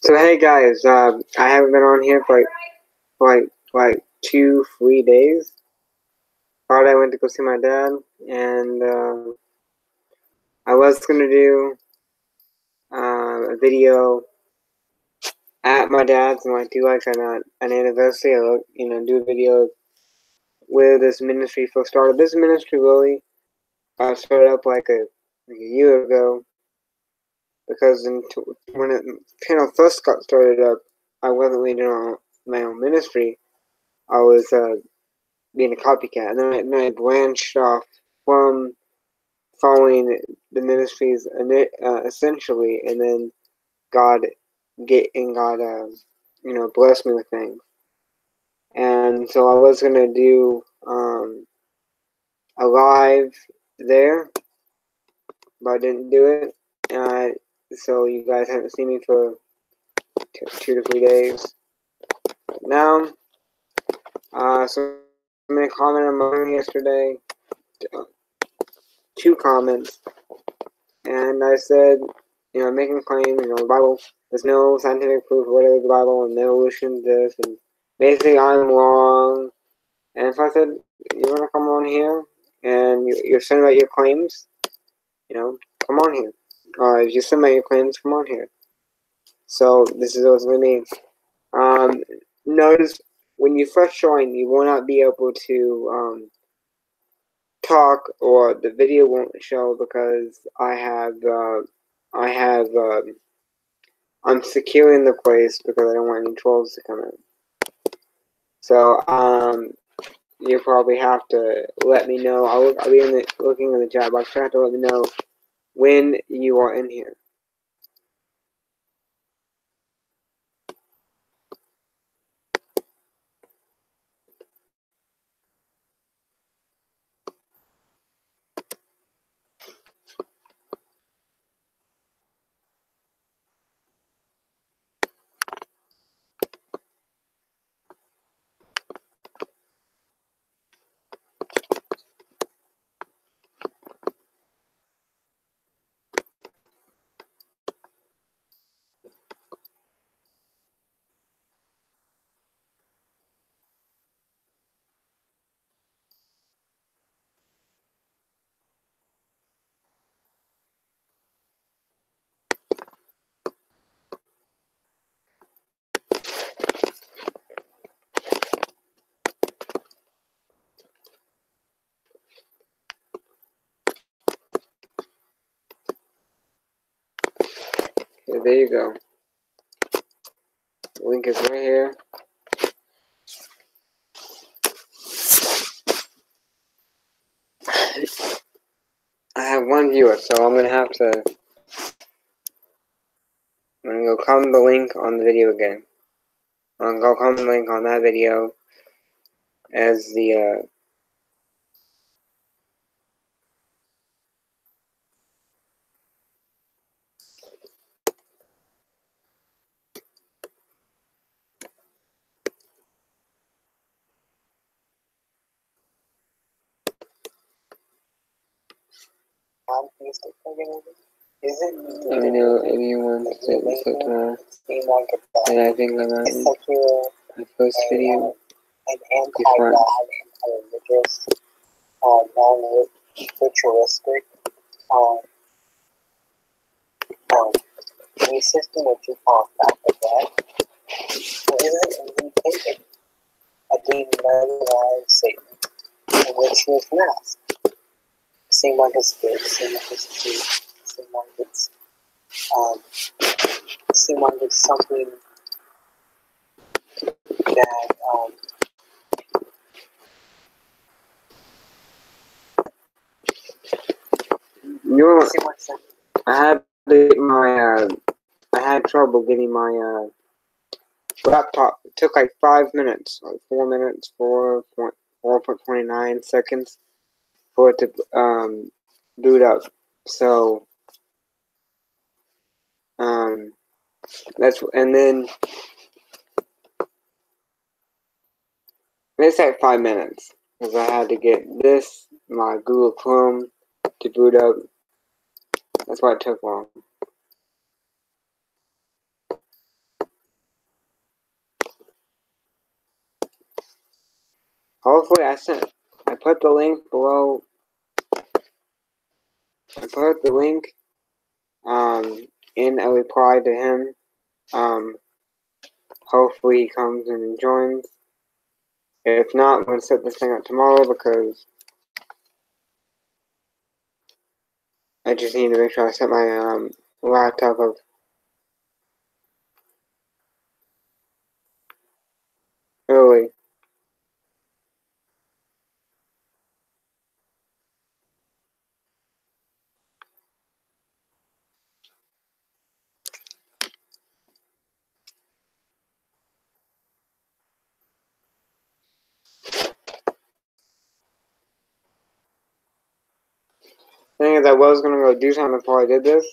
So hey guys, I haven't been on here for like 2-3 days. Friday I went to go see my dad, and I was gonna do a video at my dad's and like do like an anniversary, or do a video where this ministry first started. This ministry really started up like a year ago, because when the channel first got started up, I wasn't leading my own ministry. I was being a copycat, and then I branched off from following the ministries essentially, and then God blessed me with things, and so I was gonna do a live there, but I didn't do it. So you guys haven't seen me for 2 to 3 days now. So I made a comment on mine yesterday. 2 comments, and I said, making a claim, the Bible, there's no scientific proof or whatever the Bible, and evolution this, and basically I'm wrong. And so I said, you want to come on here, and you're saying about your claims, come on here. If you're saying about your claims, come on here. So this is what's going to be. Notice, when you first join, you will not be able to talk, or the video won't show, because I'm securing the place because I don't want any trolls to come in. So you probably have to let me know. I'll be looking in the chat box. You have to let me know when you are in here. Okay, there you go. The link is right here. I have 1 viewer, so I'm going to go comment the link on the video again. I'm going to go comment the link on that video as the let me know if you want to sit tomorrow. And I think I'm out in my first video before. Futuristic any system which you call back to that isn't even thinking a dematerialized statement in which he is masked. Seem like it's good, seem like it's cheap, seem like it's something that I had trouble getting my laptop. It took like 5 minutes, like 4 minutes, 4.29 seconds for it to boot up. So and then it's like 5 minutes because I had to get my Google Chrome to boot up. That's why it took long. Hopefully I put the link below. I put the link in a reply to him. Hopefully he comes and joins. If not, I'm going to set this thing up tomorrow because I just need to make sure I set my laptop up. Early. Thing is, I was going to go do something before I did this,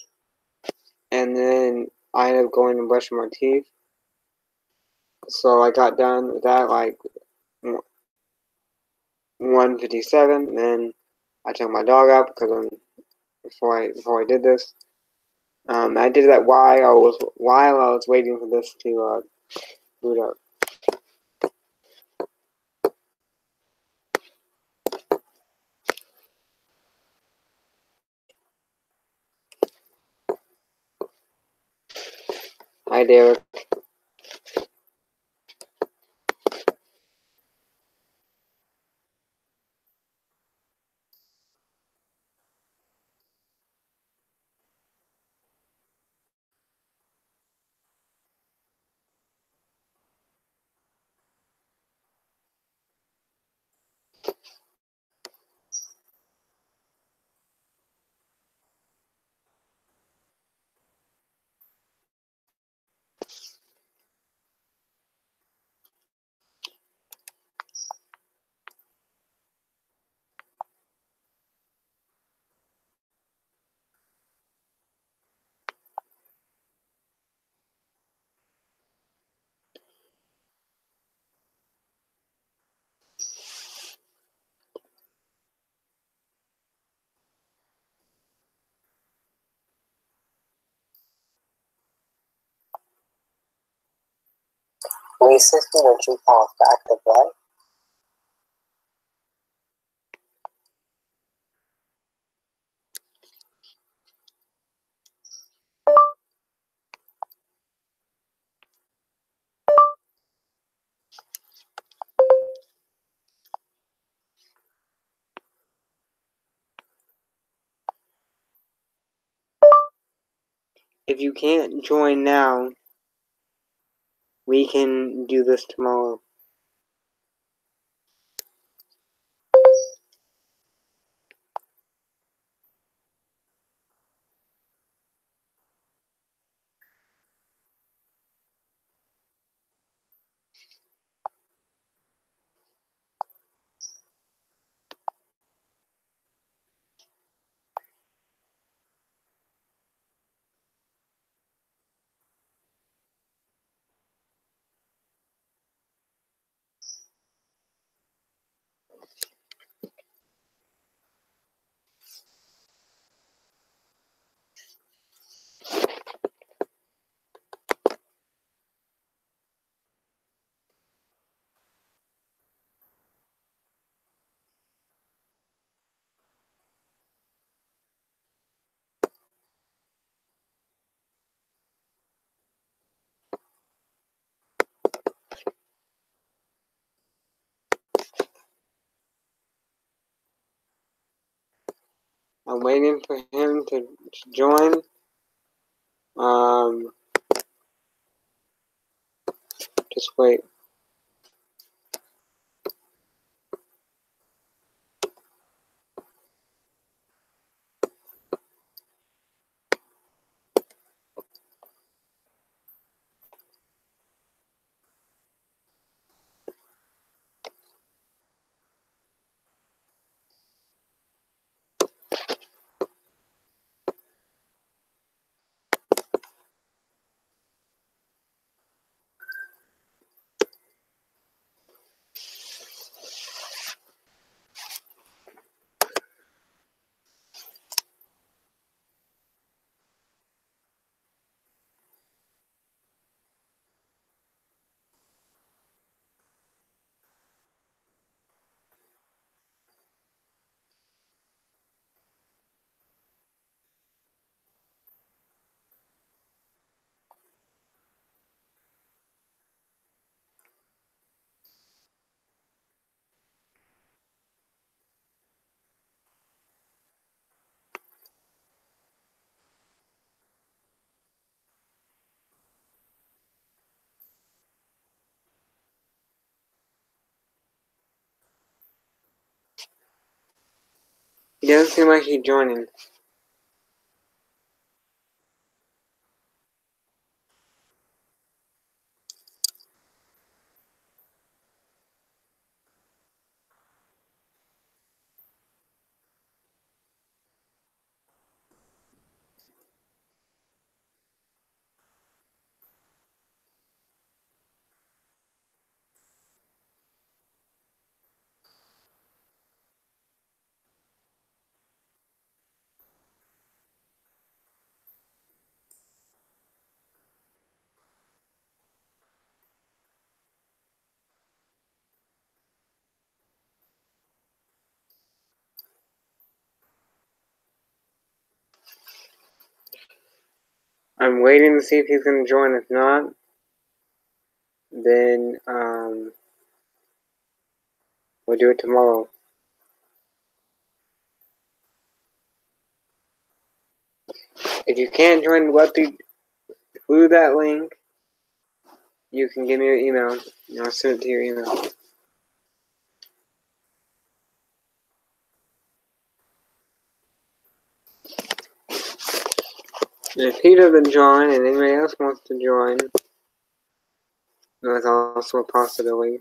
and then I ended up going and brushing my teeth. So I got done with that like 1:57. Then I took my dog out because before I did this, I did that while I was waiting for this to boot up. Hi, Derek. Racist energy off active light. If you can't join now, we can do this tomorrow. I'm waiting for him to join. Just wait. He doesn't seem like he's joining. I'm waiting to see if he's going to join. If not, then we'll do it tomorrow. If you can't join through that link, you can give me your email, and I'll send it to your email. And if he doesn't join and anybody else wants to join, that's also a possibility.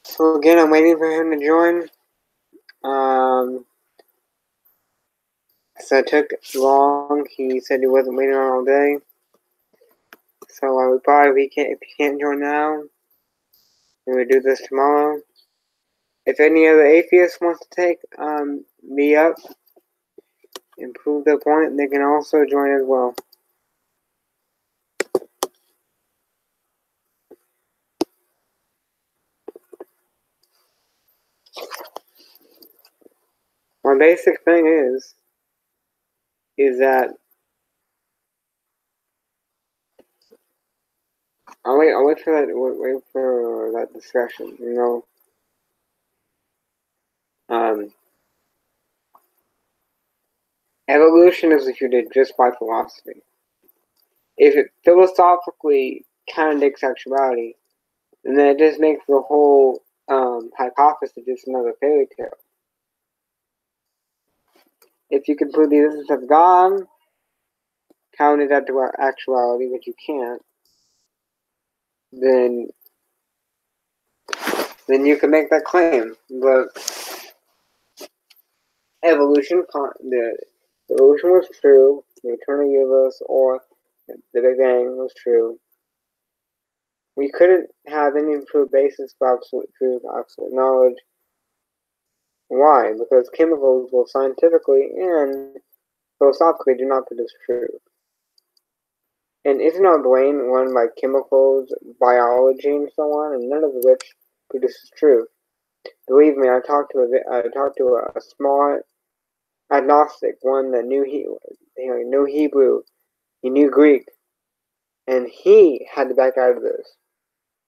So again, I'm waiting for him to join. So it took long. He said he wasn't waiting on all day. So I would probably, if he can't join now, we would do this tomorrow. If any other atheist wants to take me up and prove their point, they can also join as well. My basic thing is that I'll wait for that discussion. You know, evolution is refuted just by philosophy. If it philosophically contradicts actuality, then it just makes the whole hypothesis just another fairy tale. If you can prove the existence of God, counted that to actuality, which you can't, then you can make that claim. But evolution was true, the eternal universe or the Big Bang was true. We couldn't have any improved basis for absolute truth, absolute knowledge. Why? Because chemicals, both scientifically and philosophically, do not produce truth. And isn't our brain run by chemicals, biology, and so on, and none of which produces truth? Believe me, I talked to a smart agnostic, one that knew Hebrew, he knew Greek, and he had to back out of this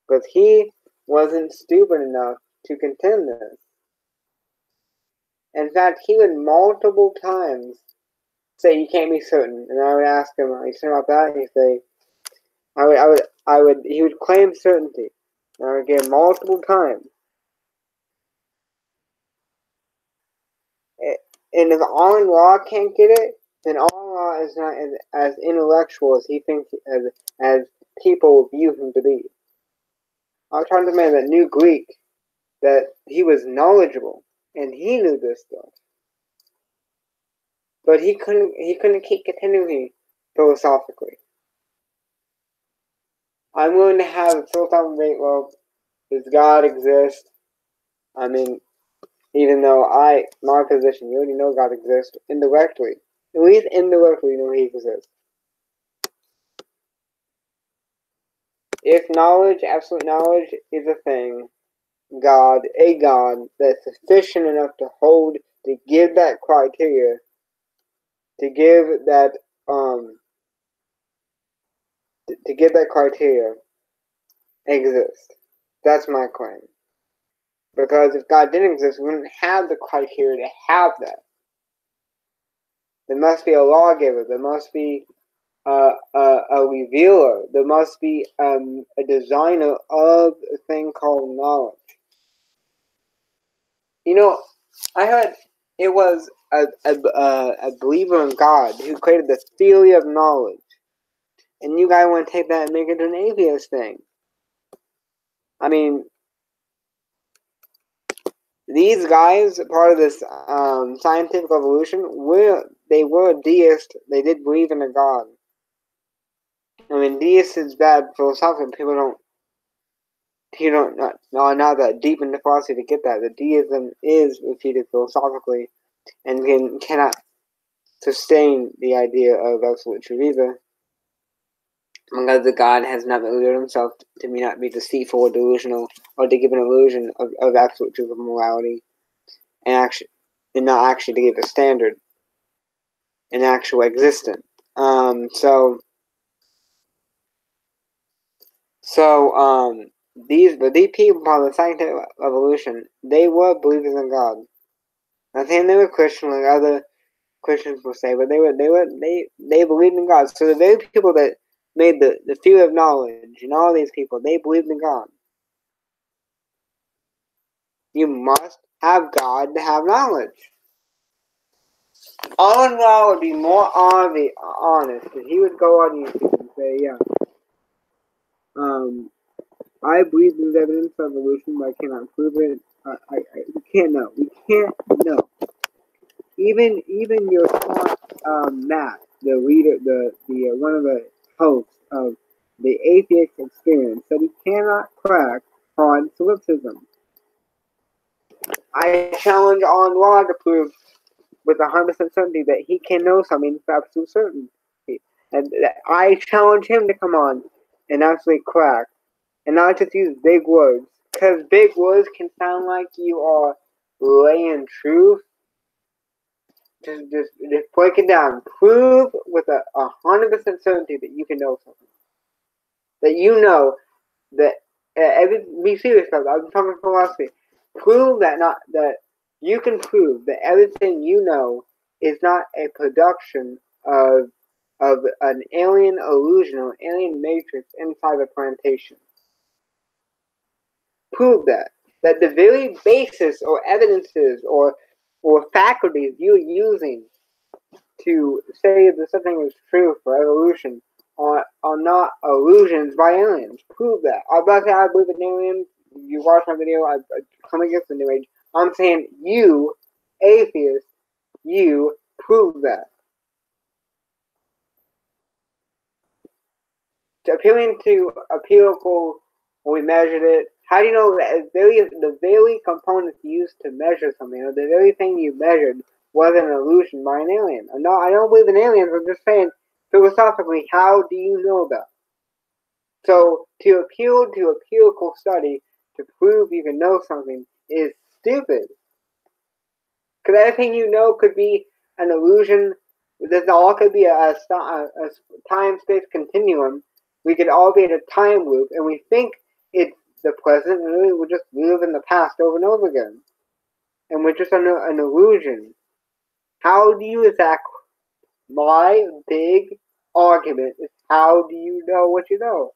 because he wasn't stupid enough to contend this. In fact, he would multiple times say you can't be certain, and I would ask him, "Are you certain about that?" And he'd say, he would claim certainty, and I would get multiple times. And if Alan Law can't get it, then Alan Law is not as intellectual as he thinks, as people view him to be. I was talking to a man that knew Greek, that he was knowledgeable and he knew this stuff. But he couldn't keep continuing philosophically. I'm willing to have a philosophical debate. Well, does God exist? I mean, even though my position, you already know God exists indirectly. At least indirectly, you know He exists. If knowledge, absolute knowledge, is a thing, a God that's sufficient enough to hold, to give that criteria, to give that criteria exist. That's my claim. Because if God didn't exist, we wouldn't have the criteria to have that. There must be a lawgiver. There must be a revealer. There must be a designer of a thing called knowledge. You know, I heard it was a believer in God who created the theory of knowledge. And you guys want to take that and make it an atheist thing. I mean, these guys, part of this scientific evolution, were deist. They did believe in a God. I mean, deist is bad philosophically. People are not that deep into philosophy to get that. The deism is refuted philosophically and cannot sustain the idea of absolute truth either. Because the God has not revealed himself to not be deceitful or delusional, or to give an illusion of absolute truth of morality, and not actually to give a standard, an actual existence. These people part of the scientific evolution, they were believers in God. I'm saying they were Christian like other Christians will say, but they believed in God. So the very people that made the theory of knowledge, and all these people, they believed in God. You must have God to have knowledge. Allah would be more honest, because he would go on YouTube and say, yeah, I believe there's evidence of evolution, but I cannot prove it. We can't know. We can't know. Even your Matt, the leader, the one of the hosts of the atheist experience, said he cannot crack on solipsism. I challenge Allah to prove with 100% certainty that he can know something for absolute certainty, and I challenge him to come on and actually crack, and not just use big words, because big words can sound like you are laying truth. Just break it down. Prove with 100% certainty that you can know something. That you know that be serious about it. I'm talking philosophy. Prove that you can prove that everything you know is not a production of an alien illusion or alien matrix inside a plantation. Prove that the very basis or evidences or faculties you're using to say that something is true for evolution are not illusions by aliens. Prove that. I'm not saying I believe in aliens. You watch my video, I come against the New Age. I'm saying you, atheist, you prove that. Appealing to empirical, when we measured it, how do you know that the very components used to measure something, or the very thing you measured, wasn't an illusion by an alien? No, I don't believe in aliens. I'm just saying, philosophically, how do you know that? So, to appeal to a empirical study to prove you can know something is stupid. Because everything you know could be an illusion. This all could be a time-space continuum. We could all be in a time loop, and we think it's the present, and really we're just live in the past over and over again. And we're just under an illusion. How do you attack my big argument is how do you know what you know?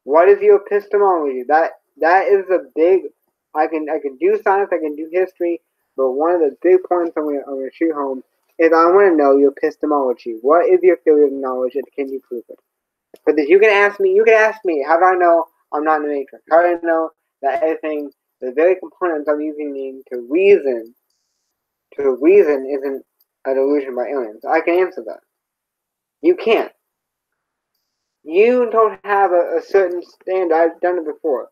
What is your epistemology? That is a big. I can do science, I can do history, but one of the big points I'm gonna shoot home is I want to know your epistemology. What is your theory of knowledge, and can you prove it? Because you can ask me, how do I know I'm not in the matrix? How do I know that everything the very components I'm using to reason isn't a delusion by aliens. I can answer that. You can't. You don't have a certain standard. I've done it before.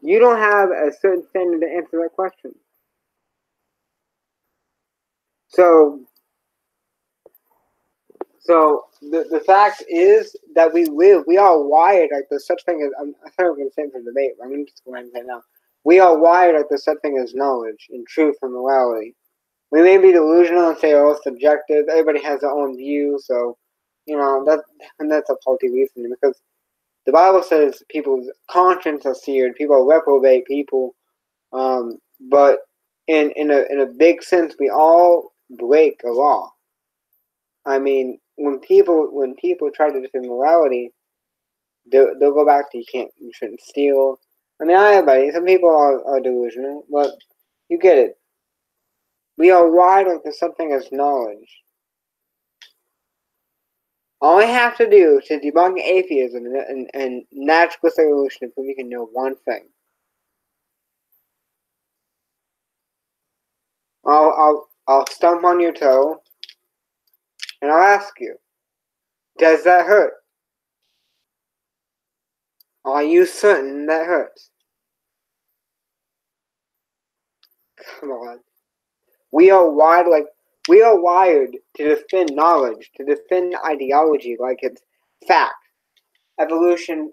You don't have a certain standard to answer that question. So the fact is that we are wired like there's such thing as, I thought I was going to say it for debate, but I'm going to just go ahead and say it now. We are wired like there's such thing as knowledge and truth and morality. We may be delusional and say, oh, it's subjective. Everybody has their own view, so, that's a faulty reasoning, because the Bible says people's conscience are seared, people reprobate people, but in a big sense, we all break a law. I mean, when people try to defend morality, they'll go back to you shouldn't steal. I mean, everybody, some people are delusional, but you get it. We are wired like there's something as knowledge. All we have to do to debunk atheism and naturalistic evolution is we can know one thing. I'll stomp on your toe, and I'll ask you, does that hurt? Are you certain that hurts? Come on. We are wired to defend knowledge, to defend ideology like it's fact. Evolution,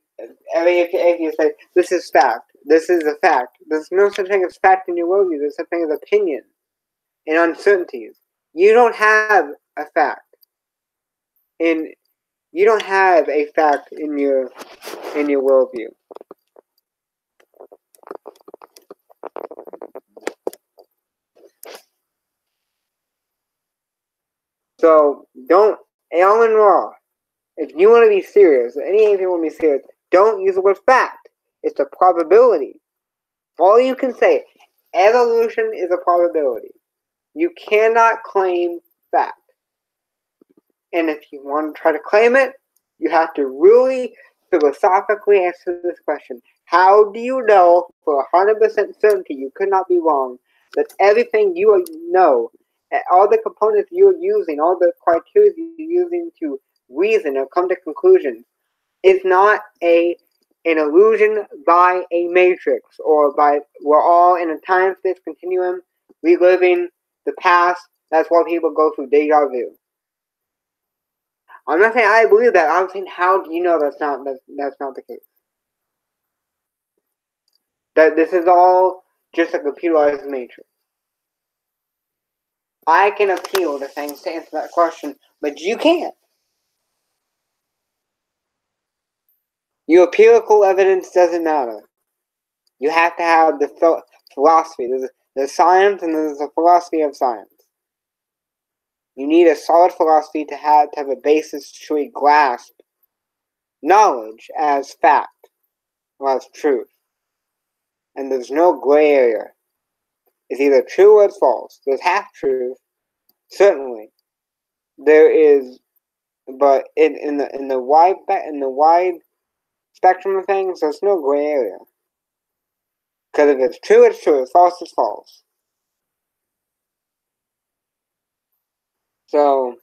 every atheist says, this is fact. This is a fact. There's no such thing as fact in your worldview. There's such thing as opinion and uncertainties. You don't have a fact. You don't have a fact in your worldview. So Alan Raw, if you want to be serious, any atheist want to be serious, don't use the word fact. It's a probability. All you can say, evolution is a probability. You cannot claim fact. And if you want to try to claim it, you have to really philosophically answer this question. How do you know for 100% certainty, you could not be wrong, that everything you know, all the components you're using, all the criteria you're using to reason or come to conclusions, is not an illusion by a matrix, or by, we're all in a time-space continuum, reliving the past? That's why people go through deja vu. I'm not saying I believe that. I'm saying, how do you know that's not the case? That this is all just a computerized matrix. I can appeal to things to answer that question, but you can't. Your empirical evidence doesn't matter. You have to have the philosophy. There's science and there's a philosophy of science. You need a solid philosophy to have a basis to truly grasp knowledge as fact or as truth. And there's no gray area. It's either true or it's false. There's half truth, certainly. There is, but in the wide spectrum of things, there's no gray area. Because if it's true, it's true. If it's false, it's false. So,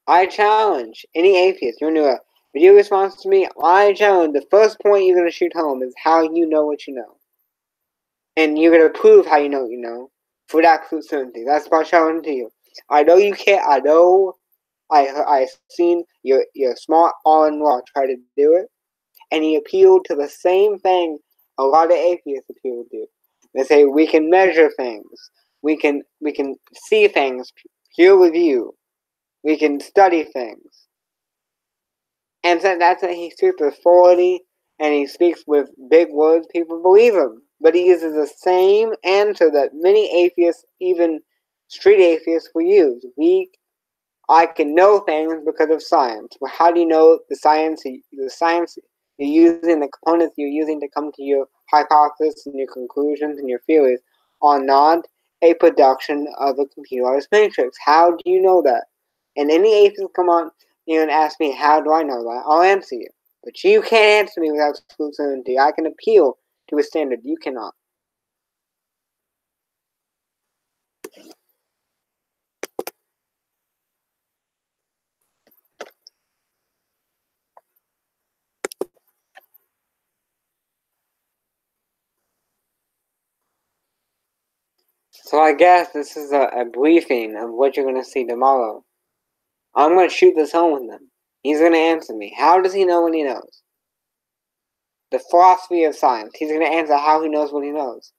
I challenge any atheist. You want to do a video response to me? I challenge, the first point you're going to shoot home is how you know what you know. And you're going to prove how you know what you know with absolute certainty. That's my challenge to you. I know you can't. I know I've seen your smart Alan Law try to do it. And he appealed to the same thing a lot of atheists appeal to. They say we can measure things. We can see things, peer review. We can study things. And so that's when he speaks with authority and he speaks with big words. People believe him. But he uses the same answer that many atheists, even street atheists, will use. I can know things because of science. Well, how do you know the science you're using, the components you're using to come to your hypothesis and your conclusions and your theories are not a production of a computerized matrix? How do you know that? And any atheist come on here and ask me, how do I know that? I'll answer you. But you can't answer me without absolute certainty. I can appeal to a standard. You cannot. So I guess this is a briefing of what you're going to see tomorrow. I'm going to shoot this home with him. He's going to answer me. How does he know what he knows? The philosophy of science. He's going to answer how he knows what he knows.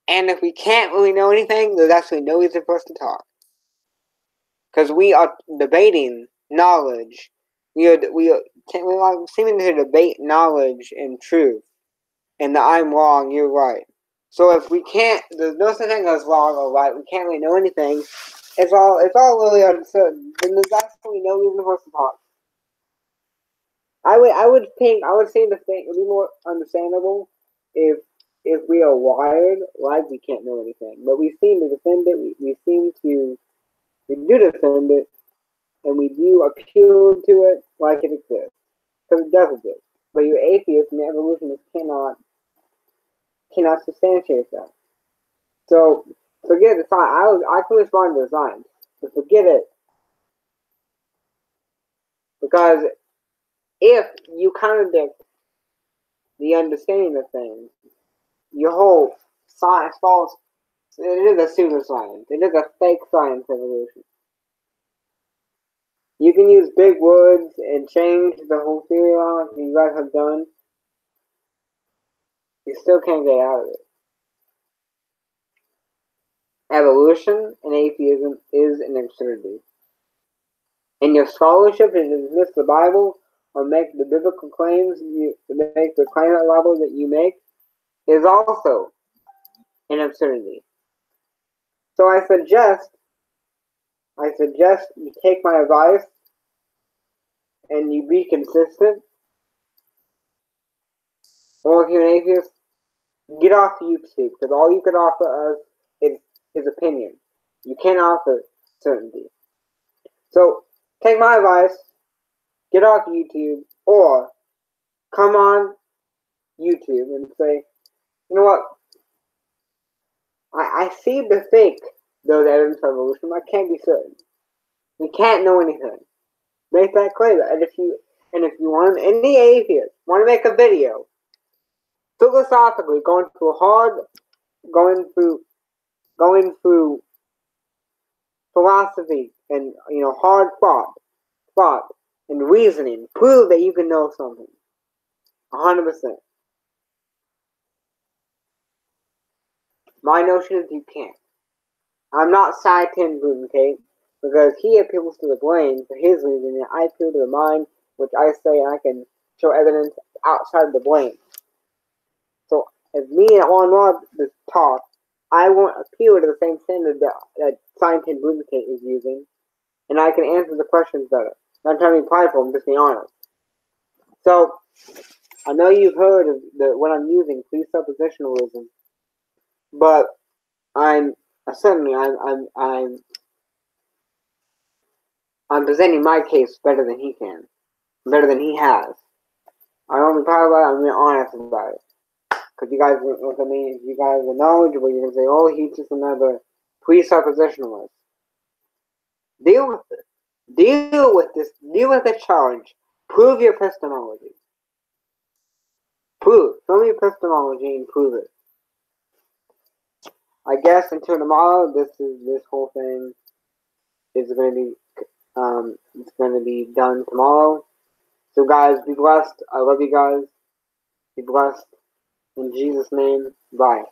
And if we can't really know anything, there's actually no reason for us to talk. Because we are debating knowledge. We are seeming to debate knowledge and truth. And that I'm wrong, you're right. So if we can't, there's no such thing as wrong or right. We can't really know anything. It's all really uncertain. And there's actually no reason for us to talk. I would seem to think it would be more understandable if we are wired like we can't know anything. But we seem to defend it. We do defend it, and we do appeal to it like it exists. Because it does exist. But your atheist and evolutionists cannot substantiate that. So forget the science. I can respond to the science, but forget it. Because if you contradict the understanding of things, your whole science falls. It is a pseudoscience. It is a fake science evolution. You can use big words and change the whole theory on it you guys have done. You still can't get out of it. Evolution and atheism is an absurdity. And your scholarship to dismiss the Bible or make the biblical claims make the climate level that you make is also an absurdity. So I suggest you take my advice and you be consistent. Or if you're an atheist, get off YouTube, because all you can offer us is his opinion. You can't offer certainty. So take my advice, get off YouTube, or come on YouTube and say, you know what? I seem to think those evidence of evolution, but I can't be certain. We can't know anything. Make that clear. And if you want any atheist want to make a video philosophically going through philosophy and hard thought and reasoning, prove that you can know something 100%. My notion is you can't. I'm not side-10 Kate, because he appeals to the brain for his reasoning, and I appeal to the mind, which I say I can show evidence outside of the brain. So, if me and Arnold talk, I won't appeal to the same standard that scientist Kate is using, and I can answer the questions better. Not trying to be prideful, I'm just being honest. So, I know you've heard of what I'm using, presuppositionalism, but I'm presenting my case better than he can, better than he has. I don't be proud about it. I'm being honest about it. Because you guys, look at me. If you guys are knowledgeable, you can say, "Oh, he's just another presuppositionalist." Deal with it. Deal with this. Deal with the challenge. Prove your epistemology. Show me your epistemology and prove it. I guess until tomorrow, this whole thing is going to be it's going to be done tomorrow. So guys, be blessed. I love you guys. Be blessed. In Jesus' name, bye.